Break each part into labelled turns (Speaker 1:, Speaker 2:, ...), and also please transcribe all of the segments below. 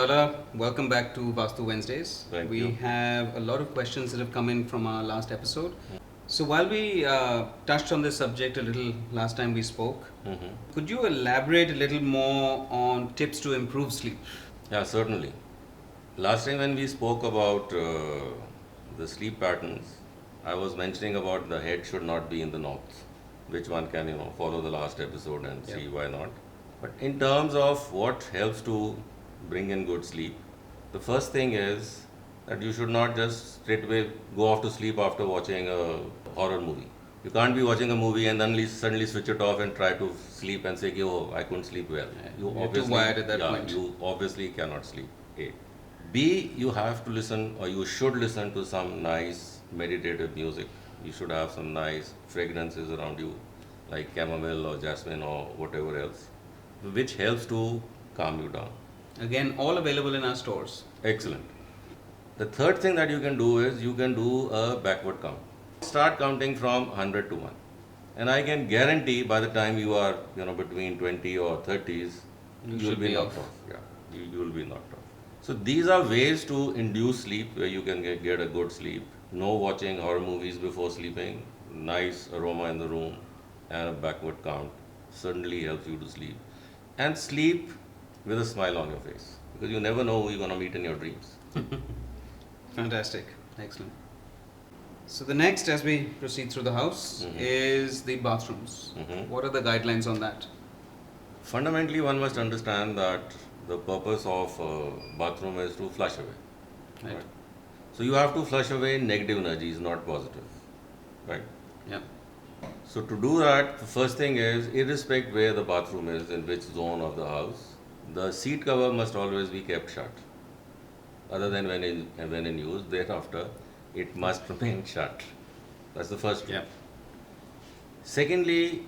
Speaker 1: Chawla, welcome back to Vastu Wednesdays.
Speaker 2: Thank
Speaker 1: we
Speaker 2: you.
Speaker 1: have a lot of questions that have come in from our last episode. So while we touched on this subject a little last time we spoke, could you elaborate a little more on tips to improve sleep?
Speaker 2: Yeah, certainly. Last time when we spoke about the sleep patterns, I was mentioning about the head should not be in the north, which one can follow the last episode and see why not. But in terms of what helps to bring in good sleep, the first thing is that you should not just straight away go off to sleep after watching a horror movie. You can't be watching a movie and then suddenly switch it off and try to sleep and say, oh, I couldn't sleep well.
Speaker 1: You're too wired at that point.
Speaker 2: You obviously cannot sleep. A. B, you have to listen or you should listen to some nice meditative music. You should have some nice fragrances around you, like chamomile or jasmine or whatever else, which helps to calm you down.
Speaker 1: Again, all available in our stores.
Speaker 2: Excellent. The third thing that you can do is you can do a backward count. Start counting from 100 to 1. And I can guarantee by the time you are between 20 or 30s, you will be knocked off. Yeah, you will be knocked off. So these are ways to induce sleep where you can get a good sleep. No watching horror movies before sleeping, nice aroma in the room, and a backward count certainly helps you to sleep. And sleep with a smile on your face, because you never know who you're going to meet in your dreams.
Speaker 1: Fantastic. Excellent. So the next, as we proceed through the house, is the bathrooms. What are the guidelines on that?
Speaker 2: Fundamentally, one must understand that the purpose of a bathroom is to flush away. Right? So you have to flush away negative energies, not positive. Right?
Speaker 1: Yeah.
Speaker 2: So to do that, the first thing is, irrespective where the bathroom is, in which zone of the house, the seat cover must always be kept shut. Other than when in use, thereafter, it must remain shut. That's the first rule.
Speaker 1: Yeah.
Speaker 2: Secondly,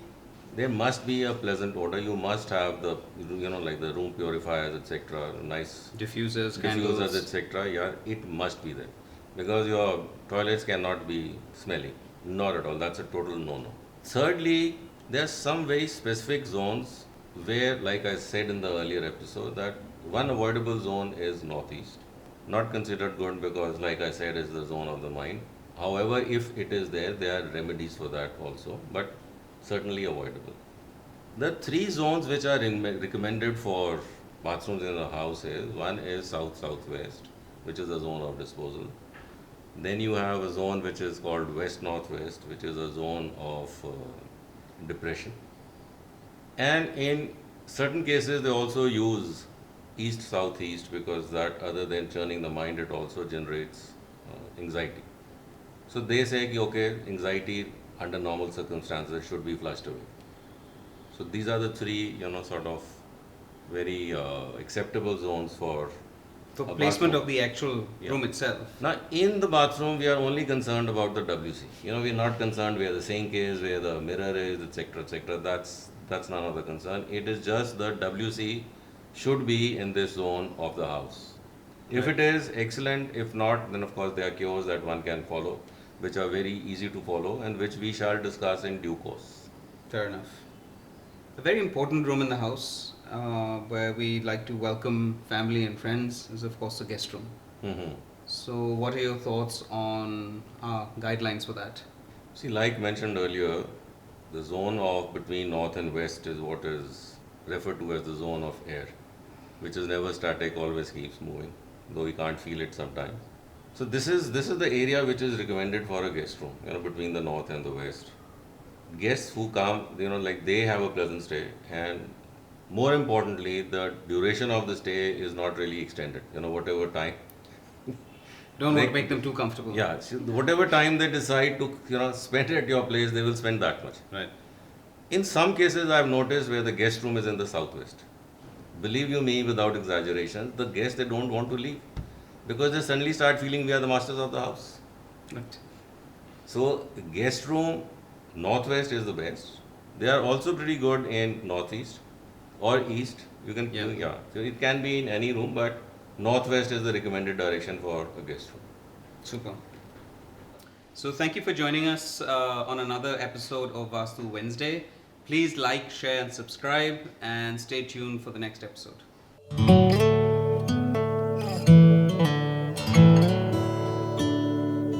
Speaker 2: there must be a pleasant odor. You must have the, like the room purifiers, etc., nice
Speaker 1: diffusers, candles,
Speaker 2: etc. Yeah, it must be there, because your toilets cannot be smelly. Not at all. That's a total no-no. Thirdly, there are some very specific zones where, like I said in the earlier episode, that one avoidable zone is northeast. Not considered good because, like I said, is the zone of the mind. However, if it is there are remedies for that also, but certainly avoidable. The three zones which are recommended for bathrooms in a house is, one is south-southwest, which is the zone of disposal. Then you have a zone which is called west-northwest, which is a zone of depression. And in certain cases, they also use east-southeast, because that, other than churning the mind, it also generates anxiety. So they say, okay, anxiety under normal circumstances should be flushed away. So these are the three, sort of very acceptable zones for
Speaker 1: placement of the actual room itself.
Speaker 2: Now, in the bathroom, we are only concerned about the WC. We are not concerned where the sink is, where the mirror is, etc., etc. That's none of the concern. It is just the WC should be in this zone of the house. If it is, excellent. If not, then of course there are cures that one can follow, which are very easy to follow and which we shall discuss in due course.
Speaker 1: Fair enough. A very important room in the house where we like to welcome family and friends is, of course, the guest room. So what are your thoughts on guidelines for that?
Speaker 2: See, like mentioned earlier, the zone of between north and west is what is referred to as the zone of air, which is never static, always keeps moving, though we can't feel it sometimes. So this is the area which is recommended for a guest room, between the north and the west. Guests who come, like they have a pleasant stay, and more importantly, the duration of the stay is not really extended, whatever time.
Speaker 1: Don't want to make them too comfortable.
Speaker 2: Yeah, so whatever time they decide to, spend at your place, they will spend that much.
Speaker 1: Right.
Speaker 2: In some cases, I have noticed where the guest room is in the southwest. Believe you me, without exaggeration, the guests, they don't want to leave, because they suddenly start feeling we are the masters of the house.
Speaker 1: Right.
Speaker 2: So, guest room, northwest is the best. They are also pretty good in northeast or east. You can, So it can be in any room, but northwest is the recommended direction for a guest room.
Speaker 1: Super. So thank you for joining us on another episode of Vastu Wednesday. Please like, share and subscribe, and stay tuned for the next episode.